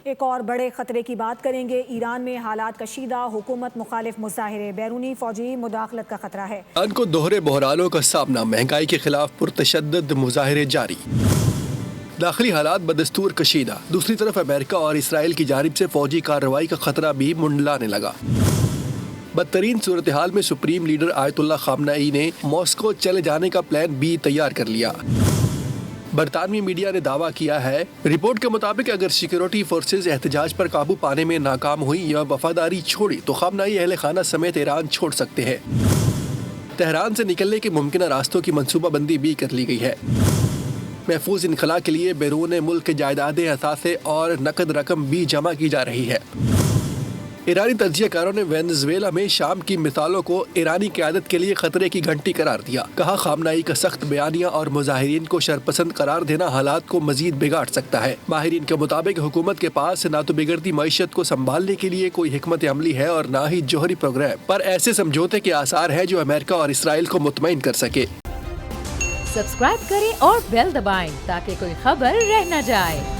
ایک اور بڑے خطرے کی بات کریں گے۔ ایران میں حالات کشیدہ، حکومت مخالف مظاہرے، بیرونی فوجی مداخلت کا خطرہ ہے۔ ایران کو دوہرے بحرانوں کا سامنا، مہنگائی کے خلاف پرتشدد مظاہرے جاری، داخلی حالات بدستور کشیدہ۔ دوسری طرف امریکہ اور اسرائیل کی جانب سے فوجی کارروائی کا خطرہ بھی منڈلانے لگا۔ بدترین صورتحال میں سپریم لیڈر آیت اللہ خامنئی نے ماسکو چلے جانے کا پلان بھی تیار کر لیا۔ برطانوی میڈیا نے دعویٰ کیا ہے، رپورٹ کے مطابق اگر سیکیورٹی فورسز احتجاج پر قابو پانے میں ناکام ہوئی یا وفاداری چھوڑی تو خامنئی اہل خانہ سمیت ایران چھوڑ سکتے ہیں۔ تہران سے نکلنے کے ممکنہ راستوں کی منصوبہ بندی بھی کر لی گئی ہے۔ محفوظ انخلاء کے لیے بیرون ملک کے جائیدادیں، اثاثے اور نقد رقم بھی جمع کی جا رہی ہے۔ ایرانی تجزیہ کاروں نے وینزویلا میں شام کی مثالوں کو ایرانی قیادت کے لیے خطرے کی گھنٹی قرار دیا۔ کہا، خامنئی کا سخت بیانیہ اور مظاہرین کو شرپسند قرار دینا حالات کو مزید بگاڑ سکتا ہے۔ ماہرین کے مطابق حکومت کے پاس نہ تو بگڑتی معیشت کو سنبھالنے کے لیے کوئی حکمت عملی ہے اور نہ ہی جوہری پروگرام پر ایسے سمجھوتے کے آثار ہے جو امریکہ اور اسرائیل کو مطمئن کر سکے۔ سبسکرائب کریں اور بیل دبائیں تاکہ کوئی خبر رہ نہ جائے۔